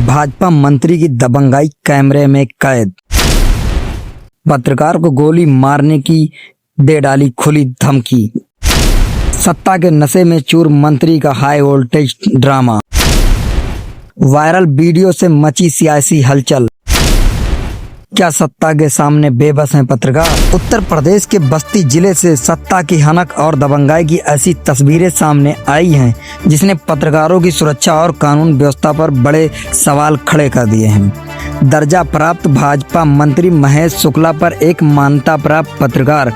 भाजपा मंत्री की दबंगाई कैमरे में कैद। पत्रकार को गोली मारने की दे डाली खुली धमकी। सत्ता के नशे में चूर मंत्री का high voltage drama. Viral video से मची सियासी हलचल। क्या सत्ता के सामने बेबस हैं पत्रकार? उत्तर प्रदेश के बस्ती जिले से सत्ता की हनक और दबंगाई की ऐसी तस्वीरें सामने आई हैं जिसने पत्रकारों की सुरक्षा और कानून व्यवस्था पर बड़े सवाल खड़े कर दिए हैं। दर्जा प्राप्त भाजपा मंत्री महेश शुक्ला पर एक मान्यता प्राप्त पत्रकार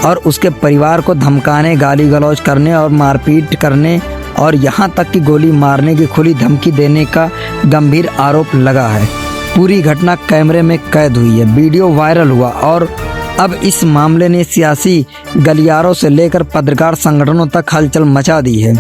और उसके परिवार को धमकाने, गाली गलौज करने और मारपीट करने और यहां तक कि गोली मारने की खुली धमकी देने का गंभीर आरोप लगा है। पूरी घटना कैमरे में कैद हुई है। वीडियो वायरल हुआ और अब इस मामले ने सियासी गलियारों से लेकर पत्रकार संगठनों तक हलचल मचा दी है।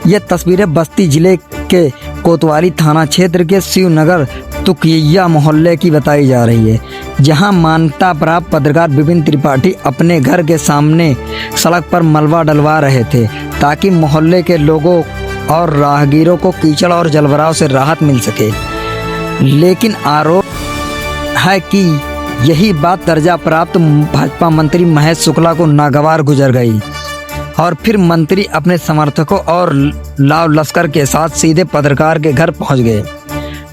ये तस्वीरें बस्ती जिले के कोतवाली थाना क्षेत्र के शिवनगर तुकैया मोहल्ले की बताई जा रही है, जहां मान्यता प्राप्त पत्रकार विपिन त्रिपाठी अपने घर के सामने सड़क पर मलबा डलवा रहे थे ताकि मोहल्ले के लोगों और राहगीरों को कीचड़ और जलभराव से राहत मिल सके। लेकिन आरोप है कि यही बात दर्जा प्राप्त भाजपा मंत्री महेश शुक्ला को नागवार गुजर गई और फिर मंत्री अपने समर्थकों और लाव लश्कर के साथ सीधे पत्रकार के घर पहुंच गए।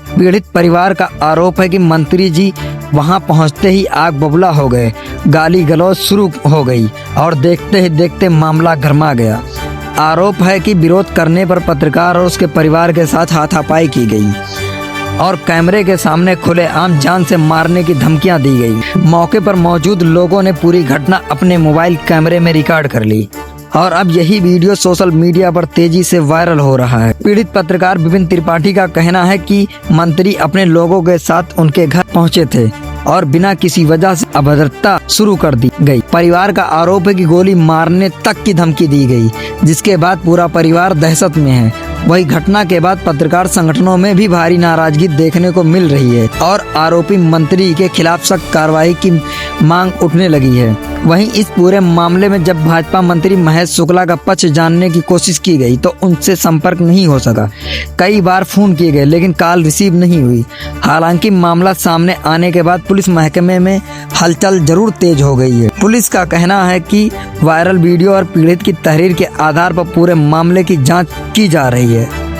पीड़ित परिवार का आरोप है कि मंत्री जी वहां पहुंचते ही आग बबूला हो गए, गाली गलौज शुरू हो गई और देखते ही देखते मामला गरमा गया। आरोप है कि विरोध करने पर पत्रकार और उसके परिवार के साथ हाथापाई की गई और कैमरे के सामने खुलेआम जान से मारने की धमकियां दी गई। मौके पर मौजूद लोगों ने पूरी घटना अपने मोबाइल कैमरे में रिकॉर्ड कर ली और अब यही वीडियो सोशल मीडिया पर तेजी से वायरल हो रहा है। पीड़ित पत्रकार विपिन त्रिपाठी का कहना है कि मंत्री अपने लोगों के साथ उनके घर पहुंचे थे और बिना किसी वजह से अभद्रता शुरू कर दी गई। परिवार का आरोप है कि गोली मारने तक की धमकी दी गई, जिसके बाद पूरा परिवार दहशत में है। वही घटना के बाद पत्रकार संगठनों में भी भारी नाराजगी देखने को मिल रही है और आरोपी मंत्री के खिलाफ सख्त कार्रवाई की मांग उठने लगी है। वहीं इस पूरे मामले में जब भाजपा मंत्री महेश शुक्ला का पक्ष जानने की कोशिश की गई तो उनसे संपर्क नहीं हो सका। कई बार फोन किए गए लेकिन कॉल रिसीव नहीं हुई। हालांकि मामला सामने आने के बाद पुलिस महकमे में हलचल जरूर तेज हो गई है। पुलिस का कहना है कि वायरल वीडियो और पीड़ित की तहरीर के आधार पर पूरे मामले की जांच की जा रही है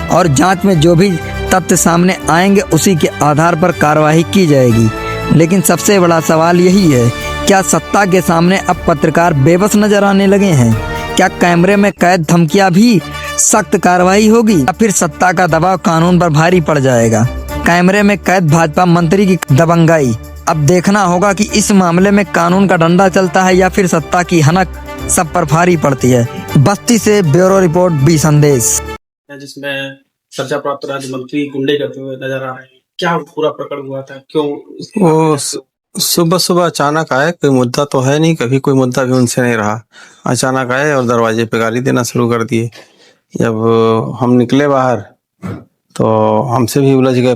और जांच में जो भी तथ्य सामने आएंगे उसी के आधार पर कार्रवाई की जाएगी। लेकिन सबसे बड़ा सवाल यही है, क्या सत्ता के सामने अब पत्रकार बेबस नजर आने लगे हैं? क्या कैमरे में कैद धमकियां भी सख्त कार्रवाई होगी या फिर सत्ता का दबाव कानून पर भारी पड़ जाएगा? कैमरे में कैद भाजपा मंत्री की दबंगाई, अब देखना होगा कि इस मामले में कानून का डंडा चलता है या फिर सत्ता की हनक सब पर भारी पड़ती है। बस्ती से ब्यूरो रिपोर्ट बी संदेश। जिसमें दर्जा प्राप्त राज्य मंत्री गुंडे करते हुए नजर आ रहे हैं, क्या पूरा प्रकरण हुआ था? क्यों वो सुबह सुबह अचानक आए, कोई मुद्दा तो है नहीं, कभी कोई मुद्दा भी उनसे नहीं रहा। अचानक आए और दरवाजे पे गाली देना शुरू कर दिए। जब हम निकले बाहर तो हमसे भी उलझ गए,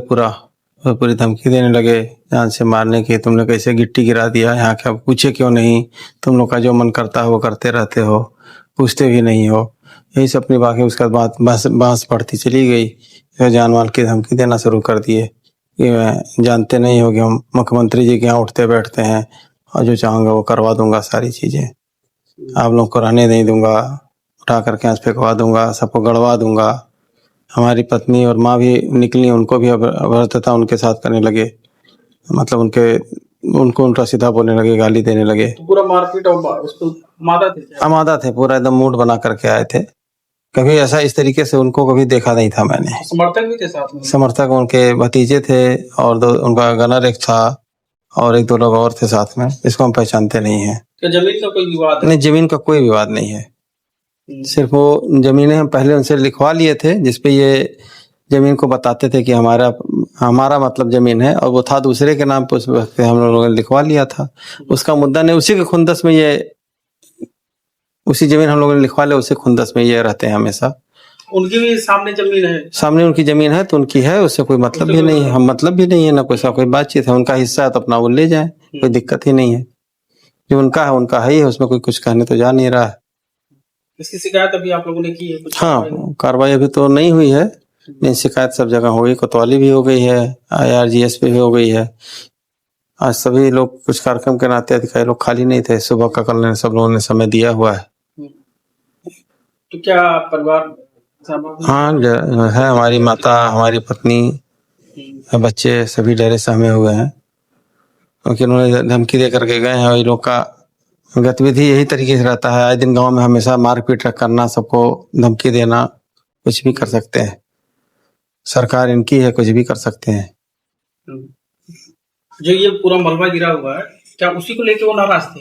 पूरी धमकी देने लगे, जान से मारने की। तुमने कैसे गिट्टी गिरा दिया यहाँ, क्या पूछे क्यों नहीं? तुम लोग का जो मन करता है वो करते रहते हो, पूछते भी नहीं हो। यही सब अपनी बाकी उसका बात बांस बढ़ती चली गई। जान माल की धमकी देना शुरू कर दिए कि जानते नहीं हो कि हम मुख्यमंत्री जी के यहाँ उठते बैठते हैं और जो चाहूँगा वो करवा दूंगा, सारी चीज़ें आप लोग को रहने नहीं दूंगा, उठा करके आँच फेंकवा दूंगा, सबको गड़वा दूंगा। हमारी पत्नी और माँ भी निकली, उनको भी अभद्रता उनके साथ करने लगे, मतलब उनको उल्टा सीधा बोलने लगे, गाली देने लगे। तो पूरा मारपीट और उसको आमादा थे, पूरा एकदम मूड बना करके आए थे। कभी ऐसा इस तरीके से उनको कभी देखा नहीं था मैंने। समर्थक भी थे साथ में? समर्थक उनके भतीजे थे और उनका गनर एक था और एक दो लोग और थे साथ में, इसको हम पहचानते नहीं है। क्या जमीन का कोई विवाद? नहीं, जमीन का कोई विवाद नहीं है। सिर्फ वो जमीनें हम पहले उनसे लिखवा लिए थे, जिसपे ये जमीन को बताते थे कि हमारा मतलब जमीन है, और वो था दूसरे के नाम पे, उस वक्त हम लोगों ने लिखवा लिया था। उसका मुद्दा नहीं, उसी के खुंदस में ये, उसी जमीन हम लोगों ने लिखवा लिया, उसी खुंदस में ये रहते हैं हमेशा। उनकी भी सामने जमीन है? सामने उनकी जमीन है तो उनकी है, उससे कोई मतलब भी नहीं है। हम मतलब भी नहीं है, ना कोई बातचीत है। उनका हिस्सा है तो अपना वो ले जाए, कोई दिक्कत ही नहीं है। जो उनका है ही है, उसमें कोई कुछ कहने तो जा नहीं रहा है। इसकी शिकायत अभी आप लोगों ने की है? हाँ, कार्रवाई अभी तो नहीं हुई है, नहीं, शिकायत सब जगह हो गई, कोतवाली भी हो गई है, IRGS पे भी हो गई है। आज सभी लोग कुछ कार्यक्रम के नाते अधिकारी लोग खाली नहीं थे, सुबह का कल ने सब लोगों ने समय दिया हुआ है। तो क्या परिवार हाँ, है हमारी माता, हमारी पत्नी, बच्चे सभी डरे सहमे हुए हैं, क्योंकि उन्होंने धमकी दे करके गए हैं। और ये लोग का गतिविधि यही तरीके से रहता है, आए दिन गांव में हमेशा मारपीट करना, सबको धमकी देना, कुछ भी कर सकते हैं। सरकार इनकी है, कुछ भी कर सकते हैं। जो ये पूरा मलबा गिरा हुआ है, क्या उसी को लेके वो नाराज थे?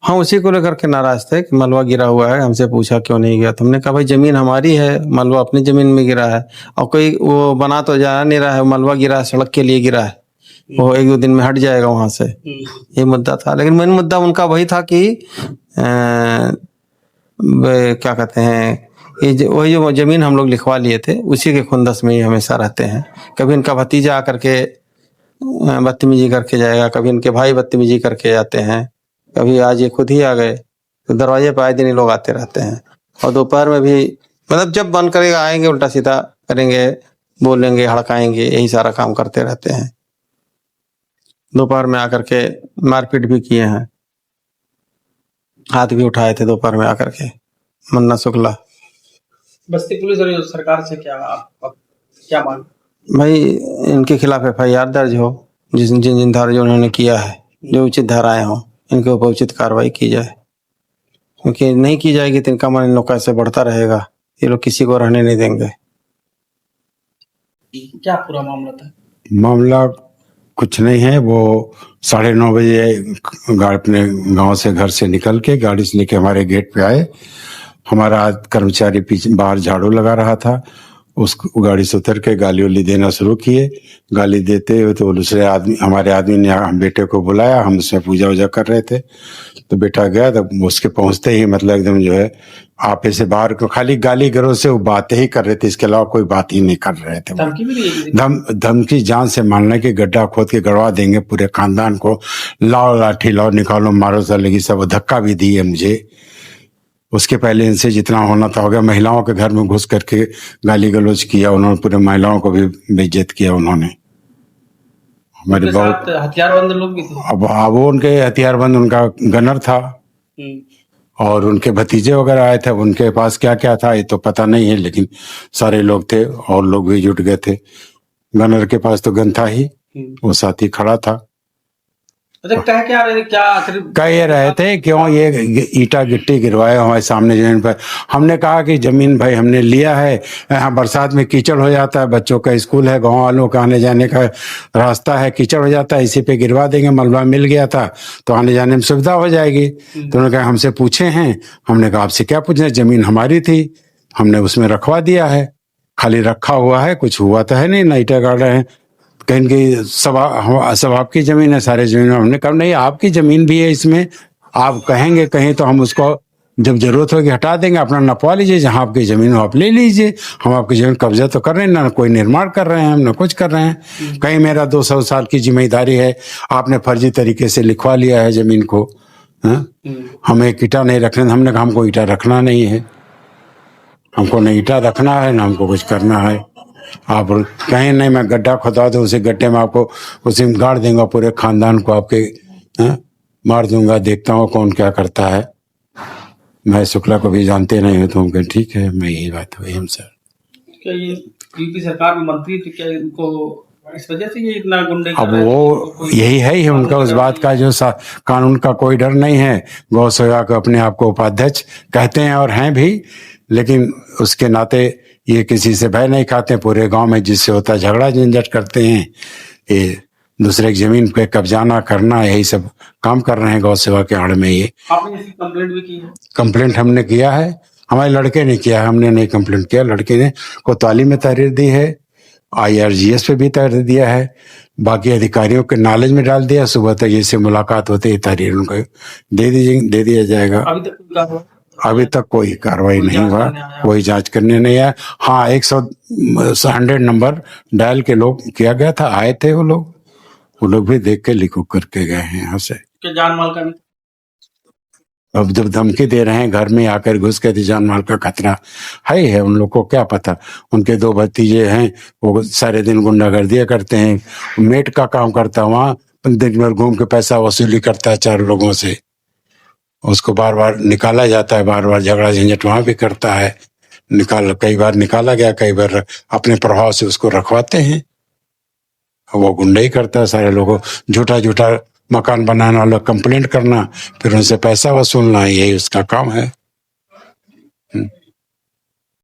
हाँ, उसी को लेकर के नाराज थे कि मलबा गिरा हुआ है। हमसे पूछा क्यों नहीं गया, तो हमने कहा भाई जमीन हमारी है, मलबा अपनी जमीन में गिरा है, और कोई वो बना तो जा नहीं रहा है, मलबा गिरा है सड़क के लिए गिरा है, वो 1-2 दिन में हट जाएगा वहां से, ये मुद्दा था। लेकिन मेन मुद्दा उनका वही था कि क्या कहते हैं, ये वही जो जमीन हम लोग लिखवा लिए थे, उसी के खुंदस में ही हमेशा रहते हैं। कभी इनका भतीजा आकर के बदतमीजी करके जाएगा, कभी इनके भाई बदतमीजी करके जाते हैं, कभी आज ये खुद ही आ गए। तो दरवाजे पर आए दिन ये लोग आते रहते हैं, और दोपहर में भी, मतलब जब मन करेगा आएंगे, उल्टा सीधा करेंगे, बोलेंगे, हड़काएंगे, यही सारा काम करते रहते हैं। दोपहर में आकर के मारपीट भी किए हैं, हाथ भी उठाए थे दोपहर में आकर के। मन्ना शुक्ला, बस्ती पुलिस और सरकार से क्या मांग? भाई इनके खिलाफ FIR दर्ज हो, जिन धारा जो उन्होंने किया है, जो उचित धाराएं हो, इनके ऊपर उचित कार्रवाई की जाए, क्योंकि नहीं की जाएगी तो इनका मन इन लोग का ऐसे बढ़ता रहेगा, ये लोग किसी को रहने नहीं देंगे। क्या पूरा मामला था? मामला कुछ नहीं है, वो 9:30 बजे अपने गांव से, घर से निकल के गाड़ी से लेके हमारे गेट पे आए। हमारा कर्मचारी पीछे बाहर झाड़ू लगा रहा था, उस गाड़ी से उतर के गाली वाली देना शुरू किए। गाली देते हुए तो दूसरे आदमी, हमारे आदमी ने हम बेटे को बुलाया, हम उसमें पूजा वूजा कर रहे थे, तो बेटा गया, तो उसके पहुंचते ही मतलब एकदम जो है आपे से बाहर को खाली गाली गलौज से वो बातें ही कर रहे थे, इसके अलावा कोई बात ही नहीं कर रहे थे। धमकी भी दी? धमकी जान से मारने की, गड्ढा खोद के गड़वा देंगे पूरे खानदान को, लाओ लाठी लाओ, निकालो मारो, सर लगी सब, धक्का भी दी है मुझे। उसके पहले इनसे जितना होना था हो गया। महिलाओं के घर में घुस करके गाली गलौज किया उन्होंने, पूरे महिलाओं को भी बेइज्जत किया उन्होंने। हमारे बहुत हथियारबंद लोग भी थे। अब वो उनके हथियारबंद, उनका गनर था और उनके भतीजे वगैरह आए थे, उनके पास क्या क्या था ये तो पता नहीं है, लेकिन सारे लोग थे और लोग भी जुट गए थे। गनर के पास तो गन था ही, वो साथी खड़ा था। अच्छा, कह ये रहे थे क्यों ये ईटा गिट्टी गिरवाए हमारे सामने जमीन पर। हमने कहा कि जमीन भाई हमने लिया है, यहाँ बरसात में कीचड़ हो जाता है, बच्चों का स्कूल है, गांव वालों का आने जाने का रास्ता है, कीचड़ हो जाता है, इसी पे गिरवा देंगे, मलबा मिल गया था तो आने जाने में सुविधा हो जाएगी। तो उन्होंने कहा हमसे पूछे हैं, हमने कहा आपसे क्या पूछना, जमीन हमारी थी, हमने उसमें रखवा दिया है, खाली रखा हुआ है, कुछ हुआ तो है नहीं, ना ईटा गाड़ रहे हैं। कहेंगे सब आपकी जमीन है, सारे जमीन। हमने कहा नहीं, आपकी जमीन भी है इसमें, आप कहेंगे कहीं तो हम उसको जब जरूरत होगी हटा देंगे, अपना नपवा लीजिए, जहाँ आपकी जमीन हो आप ले लीजिए, हम आपकी जमीन कब्जा तो कर रहे हैं ना, कोई निर्माण कर रहे हैं हम, ना कुछ कर रहे हैं। कहीं मेरा 200 साल की जिम्मेदारी है, आपने फर्जी तरीके से लिखवा लिया है जमीन को, हमें एक ईटा नहीं रखने। हमने कहा हमको ईटा रखना नहीं है, हमको न ईटा रखना है, ना हमको कुछ करना है। आप कहें नहीं मैं गड्ढा खुदा दूं, उसी गड्ढे में आपको उसी में गाड़ देंगे, पूरे खानदान को आपके मार दूंगा, देखता हूँ कौन क्या करता है। मैं शुक्ला को भी जानते नहीं हो, तो हम कहें ठीक है, मैं यही बात हुई हम सर। क्या ये यूपी सरकार में मंत्री थे, क्या इनको इस वजह से ये इतना गुंडे? अब वो यही है ही उनका उस बात का, जो कानून का कोई डर नहीं है। गौ सेवा को अपने आप को उपाध्यक्ष कहते हैं और हैं भी, लेकिन उसके नाते ये किसी से भय नहीं खाते। पूरे गांव में जिससे होता है झगड़ा झंझट करते हैं, ये दूसरे की जमीन पे कब्जाना करना, यही सब काम कर रहे हैं गौ सेवा के आड़ में। ये आपने इसकी कंप्लेंट भी की है? कंप्लेंट हमने किया है, हमारे लड़के ने किया है, हमने नहीं कंप्लेंट किया। लड़के ने कोतवाली में तहरीर दी है, IRGS पे भी तहरीर दिया है, बाकी अधिकारियों के नॉलेज में डाल दिया। सुबह तक जैसे मुलाकात होती है तहरीर उनको दे दिया जाएगा। अभी तक कोई कार्रवाई नहीं हुआ, कोई जांच करने नहीं आया। हाँ, 100 नंबर डायल के लोग किया गया था, आए थे वो लोग भी देख के लिखो करके गए हैं यहाँ से। जान माल का अब जब धमकी दे रहे हैं घर में आकर घुस के, जान माल का खतरा है उन लोग को क्या पता। उनके 2 भतीजे हैं, वो सारे दिन गुंडागर्दी करते हैं, मेट का काम करता है वहाँ, दिन भर घूम के पैसा वसूली करता है 4 लोगों से, उसको बार बार निकाला जाता है, बार बार झगड़ा झंझट वहां भी करता है, कई बार निकाला गया, कई बार अपने प्रभाव से उसको रखवाते हैं। वो गुंडाई करता है, सारे लोगों झूठा झूठा मकान बनाना वाला कंप्लेंट करना, फिर उनसे पैसा वसूलना, यही उसका काम है।